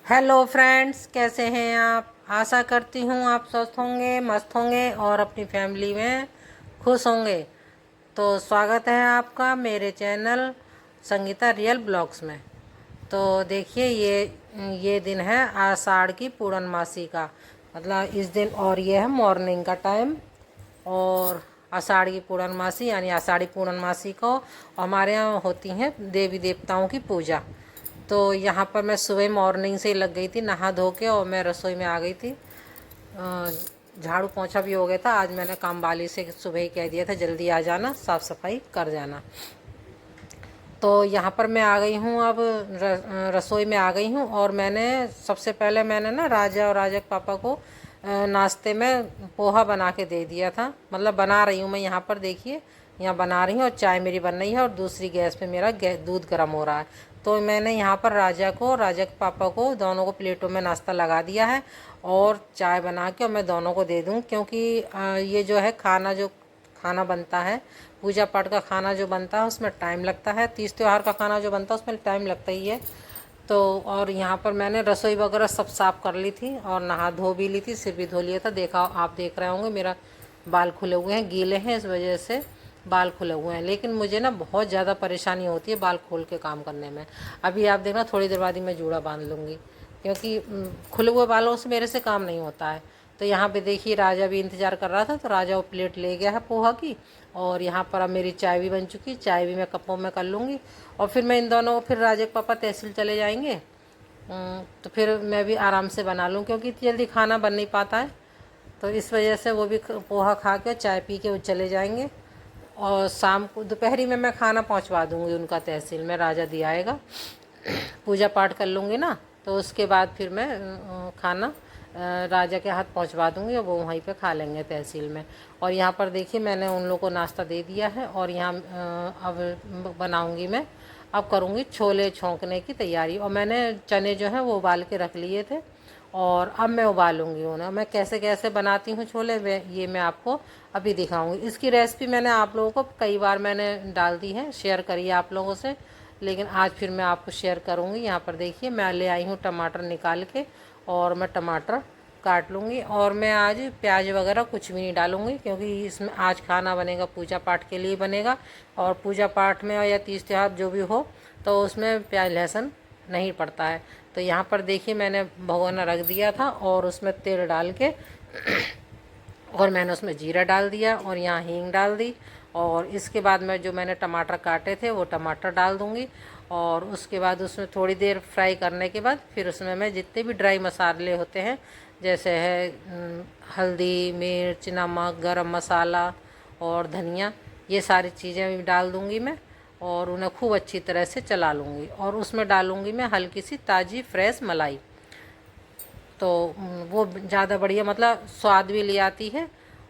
Hello friends, कैसे हैं आप। आशा करती हूँ आप स्वस्थ होंगे, मस्त होंगे और अपनी फैमिली में खुश होंगे। तो स्वागत है आपका मेरे चैनल संगीता रियल ब्लॉग्स में। तो देखिए ये दिन है आषाढ़ की पूर्णमासी का, मतलब इस दिन, और ये है मॉर्निंग का टाइम। और आषाढ़ की पूर्णमासी यानी आषाढ़ी पूर्णमासी को हमारे यहाँ होती हैं देवी देवताओं की पूजा। तो यहाँ पर मैं सुबह मॉर्निंग से ही लग गई थी नहा धो के, और मैं रसोई में आ गई थी। झाड़ू पोंछा भी हो गया था। आज मैंने काम वाली से सुबह ही कह दिया था जल्दी आ जाना, साफ़ सफाई कर जाना। तो यहाँ पर मैं आ गई हूँ, अब रसोई में आ गई हूँ। और मैंने सबसे पहले ना राजा और राजा के पापा को नाश्ते में पोहा बना के दे दिया था। मतलब बना रही हूँ मैं, यहाँ पर देखिए, यहाँ बना रही हूँ और चाय मेरी बन रही है और दूसरी गैस पे मेरा दूध गर्म हो रहा है। तो मैंने यहाँ पर राजा के पापा को दोनों को प्लेटों में नाश्ता लगा दिया है और चाय बना के और मैं दोनों को दे दूँ, क्योंकि ये जो है खाना बनता है, पूजा पाठ का खाना जो बनता है उसमें टाइम लगता है। तीज त्यौहार का खाना जो बनता है उसमें टाइम लगता ही है। तो और यहाँ पर मैंने रसोई वगैरह सब साफ़ कर ली थी और नहा धो भी ली थी, सिर भी धो लिया था। देखा, आप देख रहे होंगे मेरा बाल खुले हुए हैं, गीले हैं, इस वजह से बाल खुले हुए हैं। लेकिन मुझे ना बहुत ज़्यादा परेशानी होती है बाल खोल के काम करने में। अभी आप देखना, थोड़ी देर बाद ही मैं जूड़ा बांध लूँगी, क्योंकि खुले हुए बालों से मेरे से काम नहीं होता है। तो यहाँ पे देखिए राजा भी इंतज़ार कर रहा था, तो राजा वो प्लेट ले गया है पोहा की। और यहाँ पर अब मेरी चाय भी बन चुकी, चाय भी मैं कपों में कर लूँगी। और फिर मैं इन दोनों को, फिर राजा के पापा तहसील चले जाएंगे, तो फिर मैं भी आराम से बना लूँ, क्योंकि इतनी जल्दी खाना बन नहीं पाता है। तो इस वजह से वो भी पोहा खा के चाय पी के वो चले जाएंगे। और शाम को दोपहरी में मैं खाना पहुंचवा दूंगी उनका तहसील में, राजा दिया आएगा, पूजा पाठ कर लूँगी ना, तो उसके बाद फिर मैं खाना राजा के हाथ पहुंचवा दूंगी और वो वहीं पे खा लेंगे तहसील में। और यहाँ पर देखिए मैंने उन लोगों को नाश्ता दे दिया है और यहाँ अब बनाऊंगी मैं, अब करूँगी छोले छोंकने की तैयारी। और मैंने चने जो हैं वो उबाल के रख लिए थे और अब मैं उबालूंगी उन्हें। मैं कैसे कैसे बनाती हूँ छोले, ये मैं आपको अभी दिखाऊंगी। इसकी रेसिपी मैंने आप लोगों को कई बार मैंने डाल दी है, शेयर करी है आप लोगों से, लेकिन आज फिर मैं आपको शेयर करूँगी। यहाँ पर देखिए मैं ले आई हूँ टमाटर निकाल के, और मैं टमाटर काट लूँगी। और मैं आज प्याज वगैरह कुछ भी नहीं डालूँगी, क्योंकि इसमें आज खाना बनेगा पूजा पाठ के लिए बनेगा। और पूजा पाठ में या तीज त्यौहार जो भी हो तो उसमें प्याज लहसुन नहीं पड़ता है। तो यहाँ पर देखिए मैंने भगोना रख दिया था और उसमें तेल डाल के और मैंने उसमें जीरा डाल दिया और यहाँ हींग डाल दी। और इसके बाद मैं जो मैंने टमाटर काटे थे वो टमाटर डाल दूँगी। और उसके बाद उसमें थोड़ी देर फ्राई करने के बाद फिर उसमें मैं जितने भी ड्राई मसाले होते हैं, जैसे है हल्दी, मिर्च, नमक, गरम मसाला और धनिया, ये सारी चीज़ें भी डाल दूँगी मैं और उन्हें खूब अच्छी तरह से चला लूँगी। और उसमें डालूँगी मैं हल्की सी ताज़ी फ्रेश मलाई। तो वो ज़्यादा बढ़िया, मतलब स्वाद भी ले आती है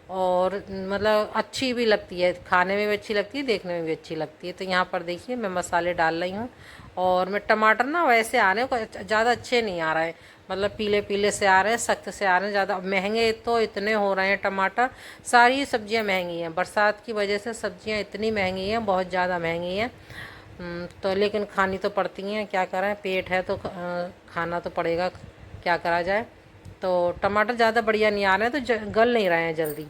और मतलब अच्छी भी लगती है, खाने में भी अच्छी लगती है, देखने में भी अच्छी लगती है। तो यहाँ पर देखिए मैं मसाले डाल रही हूँ। और मैं टमाटर ना वैसे आ रहे हैं, ज़्यादा अच्छे नहीं आ रहे हैं, मतलब पीले पीले से आ रहे हैं, सख्त से आ रहे हैं। ज़्यादा महंगे तो इतने हो रहे हैं टमाटर, सारी सब्जियाँ महंगी हैं, बरसात की वजह से सब्जियाँ इतनी महंगी हैं, बहुत ज़्यादा महंगी हैं। तो लेकिन खानी तो पड़ती हैं, क्या करें, पेट है तो खाना तो पड़ेगा, क्या करा जाए। तो टमाटर ज़्यादा बढ़िया नहीं आ रहे हैं, तो गल नहीं रहे हैं जल्दी,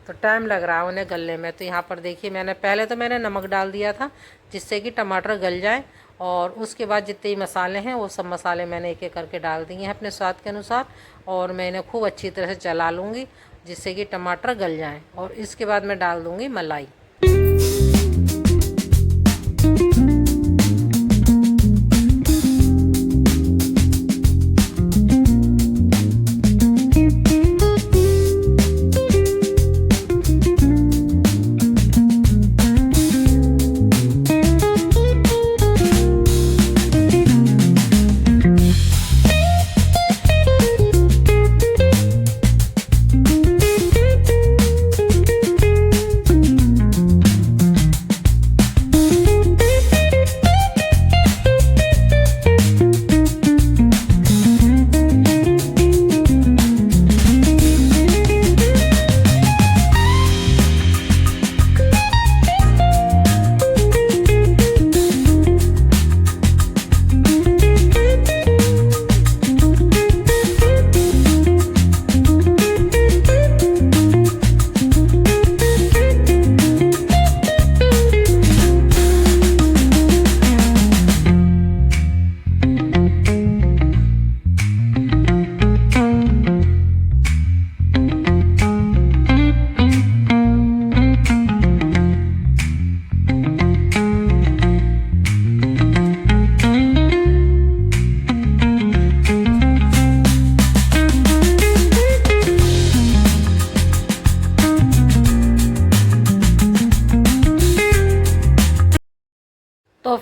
तो टाइम लग रहा है उन्हें गलने में। तो यहाँ पर देखिए मैंने नमक डाल दिया था जिससे कि टमाटर गल जाए। और उसके बाद जितने ही मसाले हैं वो सब मसाले मैंने एक एक करके डाल दिए हैं अपने स्वाद के अनुसार। और मैं इन्हें खूब अच्छी तरह से चला लूँगी जिससे कि टमाटर गल जाएँ। और इसके बाद मैं डाल दूँगी मलाई।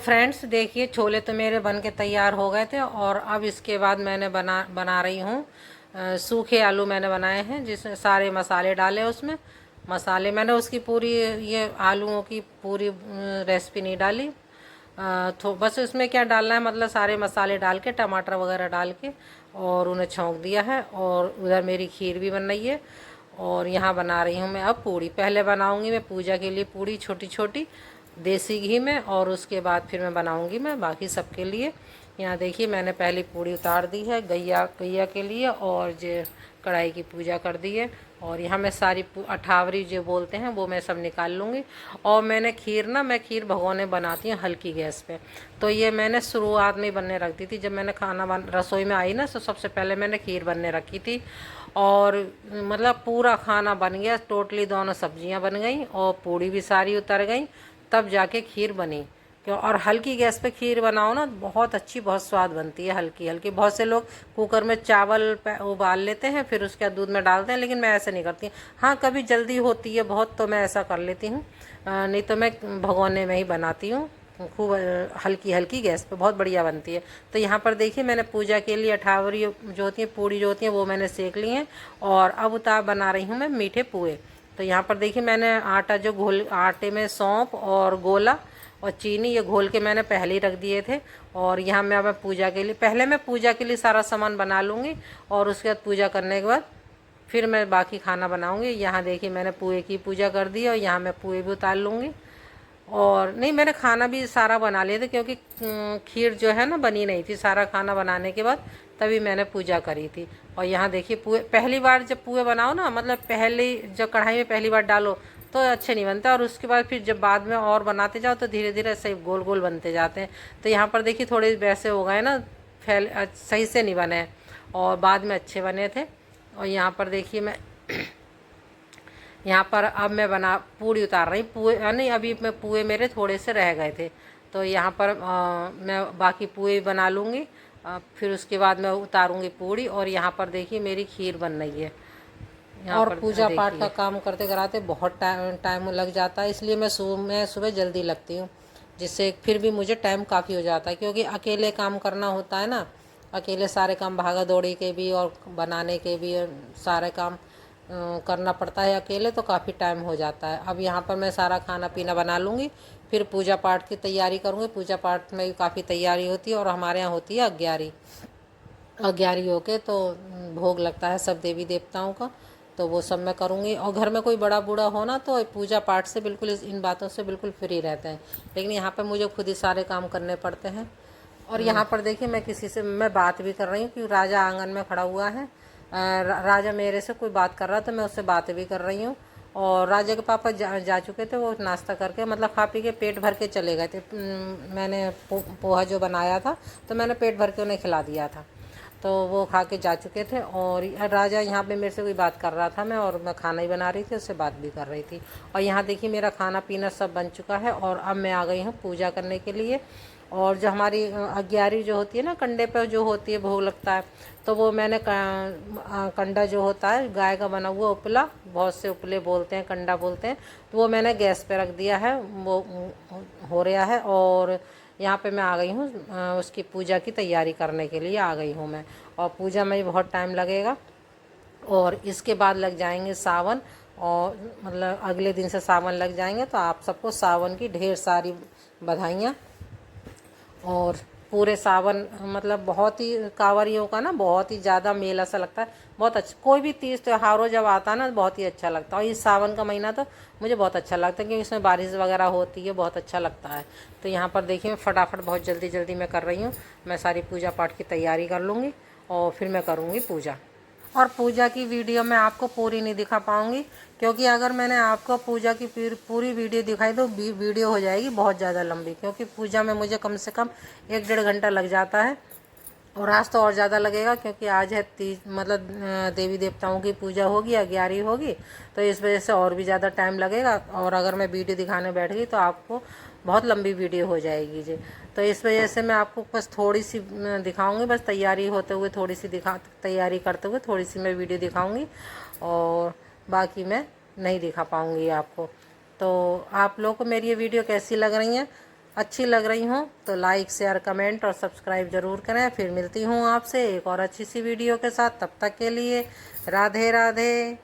फ्रेंड्स देखिए, छोले तो मेरे बन के तैयार हो गए थे और अब इसके बाद मैंने बना रही हूँ सूखे आलू मैंने बनाए हैं, जिसमें सारे मसाले डाले उसमें। मसाले मैंने उसकी पूरी, ये आलूओं की पूरी रेसिपी नहीं डाली। तो बस इसमें क्या डालना है, मतलब सारे मसाले डाल के, टमाटर वगैरह डाल के और उन्हें छौंक दिया है। और उधर मेरी खीर भी बन रही है और यहाँ बना रही हूँ मैं अब पूड़ी। पहले बनाऊँगी मैं पूजा के लिए पूड़ी छोटी छोटी देसी घी में, और उसके बाद फिर मैं बनाऊँगी मैं बाकी सबके लिए। यहाँ देखिए मैंने पहली पूड़ी उतार दी है गैया के लिए, और जो कढ़ाई की पूजा कर दी है। और यहाँ मैं सारी अठावरी जो बोलते हैं वो मैं सब निकाल लूँगी। और मैंने खीर मैं खीर भगोने बनाती हूँ हल्की गैस पे। तो ये मैंने शुरुआत में ही बनने रख दी थी। जब मैंने रसोई में आई ना, तो सबसे पहले मैंने खीर बनने रखी थी। और मतलब पूरा खाना बन गया टोटली, दोनों सब्जियां बन गई और पूड़ी भी सारी उतर गई, तब जाके खीर बनी। क्यों? और हल्की गैस पे खीर बनाओ ना, बहुत अच्छी, बहुत स्वाद बनती है हल्की हल्की। बहुत से लोग कुकर में चावल उबाल लेते हैं, फिर उसके बाद दूध में डालते हैं, लेकिन मैं ऐसे नहीं करती। हाँ, कभी जल्दी होती है बहुत तो मैं ऐसा कर लेती हूँ, नहीं तो मैं भगोने में ही बनाती हूँ खूब हल्की हल्की गैस पे, बहुत बढ़िया बनती है। तो यहाँ पर देखिए मैंने पूजा के लिए अठावरी जो होती है, पूड़ी जो होती है, वो मैंने सेक ली हैं। और अब बना रही हूँ मैं मीठे पुए। तो यहाँ पर देखिए मैंने आटा जो आटे में सौंफ और गोला और चीनी ये घोल के मैंने पहले ही रख दिए थे। और यहाँ मैं पूजा के लिए, पहले मैं पूजा के लिए सारा सामान बना लूँगी और उसके बाद पूजा करने के बाद फिर मैं बाकी खाना बनाऊँगी। यहाँ देखिए मैंने पुए की पूजा कर दी और यहाँ मैं पुए भी उतार लूँगी। और नहीं, मैंने खाना भी सारा बना लिया था, क्योंकि खीर जो है ना बनी नहीं थी। सारा खाना बनाने के बाद तभी मैंने पूजा करी थी। और यहाँ देखिए पुए, पहली बार जब पुए बनाओ ना, मतलब पहले जब कढ़ाई में पहली बार डालो तो अच्छे नहीं बनते, और उसके बाद फिर जब बाद में और बनाते जाओ तो धीरे धीरे ऐसे गोल गोल बनते जाते हैं। तो यहाँ पर देखिए थोड़े वैसे हो गए ना, सही से नहीं बने और बाद में अच्छे बने थे। और यहाँ पर देखिए मैं यहाँ पर अब मैं पूड़ी उतार रही पुए, नहीं अभी मैं पुए मेरे थोड़े से रह गए थे, तो यहाँ पर मैं बाकी पुए बना लूँगी। फिर उसके बाद मैं उतारूँगी पूड़ी। और यहाँ पर देखिए मेरी खीर बन रही है। और पूजा पाठ का काम करते कराते बहुत टाइम लग जाता है, इसलिए मैं सुबह जल्दी लगती हूँ, जिससे फिर भी मुझे टाइम काफ़ी हो जाता है, क्योंकि अकेले काम करना होता है ना। अकेले सारे काम भागा दौड़ी के भी और बनाने के भी सारे काम करना पड़ता है अकेले, तो काफ़ी टाइम हो जाता है। अब यहाँ पर मैं सारा खाना पीना बना लूँगी, फिर पूजा पाठ की तैयारी करूँगी। पूजा पाठ में भी काफ़ी तैयारी होती है, और हमारे यहाँ होती है अग्यारी होके तो भोग लगता है सब देवी देवताओं का, तो वो सब मैं करूँगी। और घर में कोई बड़ा बूढ़ा हो ना, तो पूजा पाठ से बिल्कुल इन बातों से बिल्कुल फ्री रहते हैं, लेकिन यहाँ पर मुझे खुद ही सारे काम करने पड़ते हैं। और यहाँ पर देखिए मैं किसी से मैं बात भी कर रही हूँ, कि राजा आंगन में खड़ा हुआ है। राजा मेरे से कोई बात कर रहा था, मैं उससे बात भी कर रही हूँ। और राजा के पापा जा चुके थे, वो नाश्ता करके मतलब खा पी के पेट भर के चले गए थे। मैंने पोहा जो बनाया था तो मैंने पेट भर के उन्हें खिला दिया था, तो वो खा के जा चुके थे। और राजा यहाँ पे मेरे से कोई बात कर रहा था, मैं खाना ही बना रही थी, उससे बात भी कर रही थी। और यहाँ देखिए मेरा खाना पीना सब बन चुका है, और अब मैं आ गई हूँ पूजा करने के लिए। और जो हमारी अग्यारी जो होती है ना, कंडे पर जो होती है भोग लगता है, तो वो मैंने कंडा जो होता है गाय का बना हुआ उपला, बहुत से उपले बोलते हैं, कंडा बोलते हैं, तो वो मैंने गैस पे रख दिया है, वो हो रहा है। और यहाँ पे मैं आ गई हूँ उसकी पूजा की तैयारी करने के लिए आ गई हूँ मैं। और पूजा में बहुत टाइम लगेगा, और इसके बाद लग जाएंगे सावन, और मतलब अगले दिन से सावन लग जाएंगे। तो आप सबको सावन की ढेर सारी बधाइयाँ। और पूरे सावन मतलब बहुत ही कांवरियों का ना बहुत ही ज़्यादा मेला सा लगता है, बहुत अच्छा। कोई भी तीज त्योहारों जब आता है ना, बहुत ही अच्छा लगता है। और इस सावन का महीना तो मुझे बहुत अच्छा लगता है, क्योंकि इसमें बारिश वगैरह होती है, बहुत अच्छा लगता है। तो यहाँ पर देखिए मैं फटाफट बहुत जल्दी जल्दी मैं कर रही हूँ। मैं सारी पूजा पाठ की तैयारी कर लूँगी और फिर मैं करूँगी पूजा। और पूजा की वीडियो मैं आपको पूरी नहीं दिखा पाऊँगी, क्योंकि अगर मैंने आपको पूजा की पूरी वीडियो दिखाई तो वीडियो हो जाएगी बहुत ज़्यादा लंबी, क्योंकि पूजा में मुझे कम से कम 1-1.5 घंटा लग जाता है। और आज तो और ज़्यादा लगेगा, क्योंकि आज है तीज, मतलब देवी देवताओं की पूजा होगी, अग्यारी होगी, तो इस वजह से और भी ज़्यादा टाइम लगेगा। और अगर मैं वीडियो दिखाने बैठ गई तो आपको बहुत लंबी वीडियो हो जाएगी जी। तो इस वजह से मैं आपको बस थोड़ी सी दिखाऊंगी, बस तैयारी होते हुए थोड़ी सी तैयारी करते हुए थोड़ी सी मैं वीडियो दिखाऊंगी, और बाकी मैं नहीं दिखा पाऊंगी आपको। तो आप लोगों को मेरी ये वीडियो कैसी लग रही है अच्छी लग रही हों तो लाइक शेयर कमेंट और सब्सक्राइब ज़रूर करें। फिर मिलती हूँ आपसे एक और अच्छी सी वीडियो के साथ। तब तक के लिए राधे राधे।